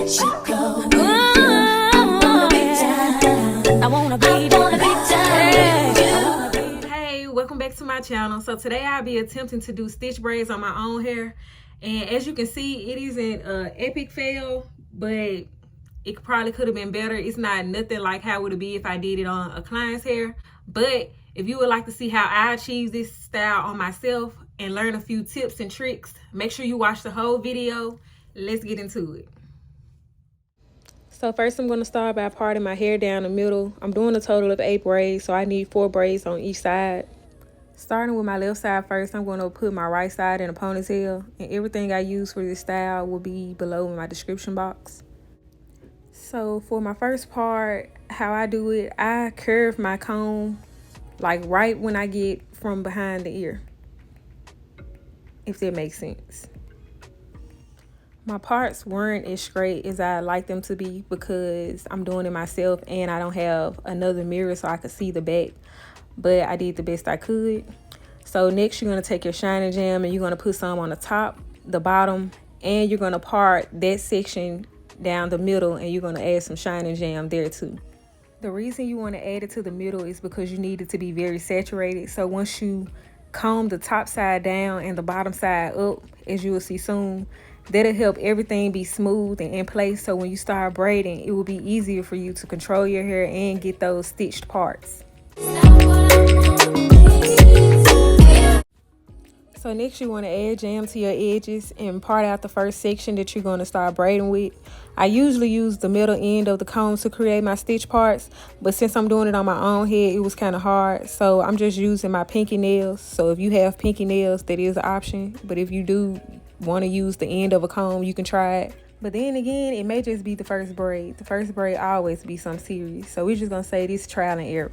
Hey, welcome back to my channel. So today I'll be attempting to do stitch braids on my own hair, and as you can see, it isn't an epic fail, but it probably could have been better. It's not nothing like how it would be if I did it on a client's hair. But if you would like to see how I achieve this style on myself and learn a few tips and tricks, make sure you watch the whole video. Let's get into it. So first I'm going to start by parting my hair down the middle. I'm doing a total of 8 braids, so I need 4 braids on each side. Starting with my left side first, I'm going to put my right side in a ponytail, and everything I use for this style will be below in my description box. So for my first part, how I do it, I curve my comb like right when I get from behind the ear, if that makes sense. My parts weren't as straight as I like them to be because I'm doing it myself and I don't have another mirror so I could see the back, but I did the best I could. So next you're going to take your shining jam and you're going to put some on the top, the bottom, and you're going to part that section down the middle, and you're going to add some shining jam there too. The reason you want to add it to the middle is because you need it to be very saturated. So once you comb the top side down and the bottom side up, as you will see soon, that'll help everything be smooth and in place. So when you start braiding, it will be easier for you to control your hair and get those stitched parts. So next you want to add jam to your edges and part out the first section that you're going to start braiding with. I usually use the middle end of the comb to create my stitch parts, but since I'm doing it on my own head, it was kind of hard. So I'm just using my pinky nails. So if you have pinky nails, that is an option. But if you do want to use the end of a comb, you can try it. But then again, it may just be the first braid. The first braid always be something serious. So we're just going to say this trial and error.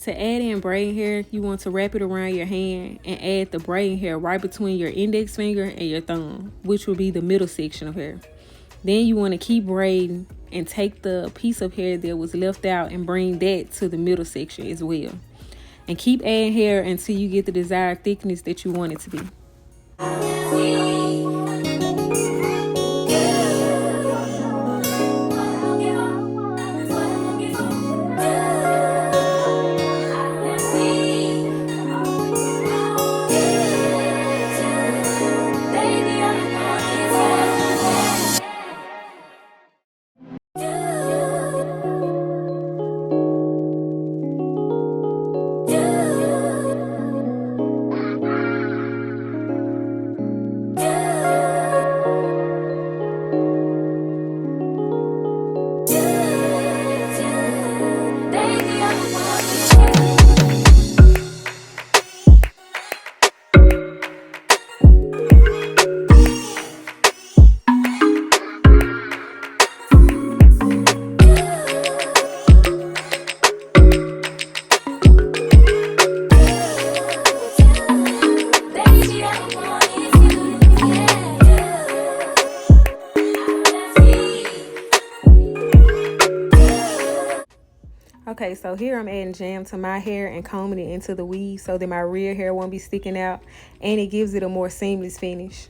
To add in braiding hair, you want to wrap it around your hand and add the braiding hair right between your index finger and your thumb, which will be the middle section of hair. Then you want to keep braiding and take the piece of hair that was left out and bring that to the middle section as well. And keep adding hair until you get the desired thickness that you want it to be. Okay, so here I'm adding jam to my hair and combing it into the weave so that my rear hair won't be sticking out, and it gives it a more seamless finish.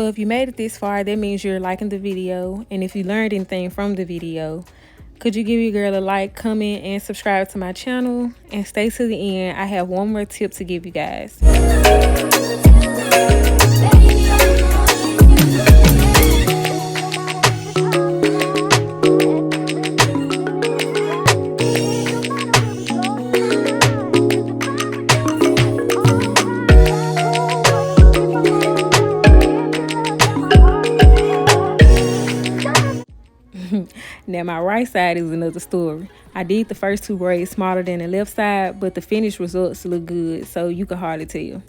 So if you made it this far, that means you're liking the video. And if you learned anything from the video, could you give your girl a like, comment, and subscribe to my channel? And stay to the end. I have one more tip to give you guys. Now my right side is another story. I did the first 2 braids smaller than the left side, but the finished results look good, so you can hardly tell.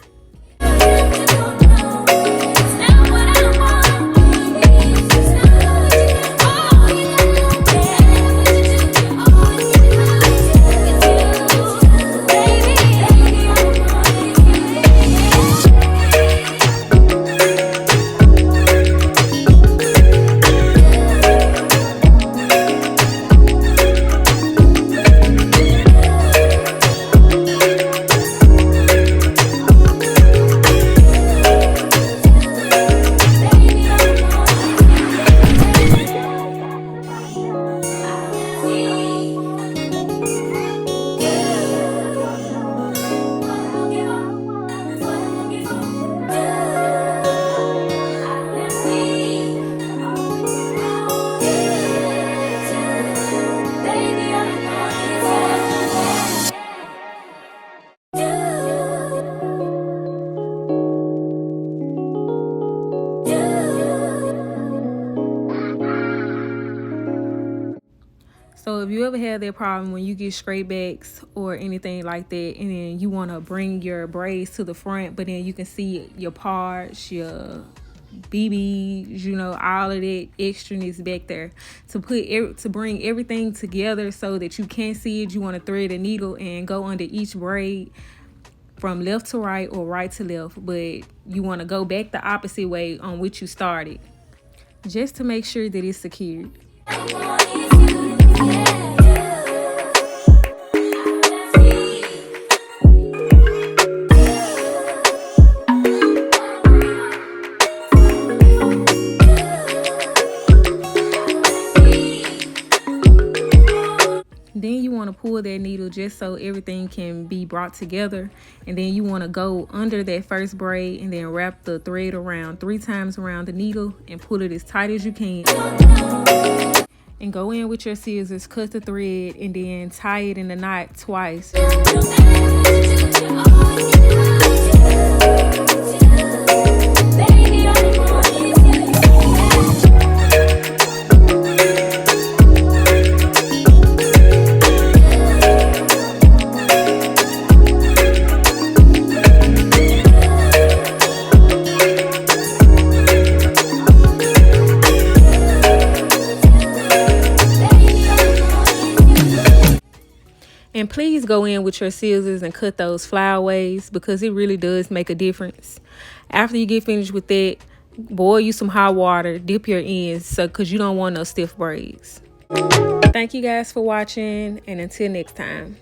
So if you ever have that problem when you get straight backs or anything like that, and then you want to bring your braids to the front, but then you can see your parts, your BBs, you know, all of that extraness back there, to bring everything together so that you can't see it, you want to thread a needle and go under each braid from left to right or right to left, but you want to go back the opposite way on which you started, just to make sure that it's secured. Then you want to pull that needle just so everything can be brought together, and then you want to go under that first braid and then wrap the thread around 3 times around the needle and pull it as tight as you can, and go in with your scissors, cut the thread, and then tie it in the knot twice. And please go in with your scissors and cut those flyaways, because it really does make a difference. After you get finished with that, boil you some hot water, dip your ends, because you don't want no stiff braids. Thank you guys for watching, and until next time.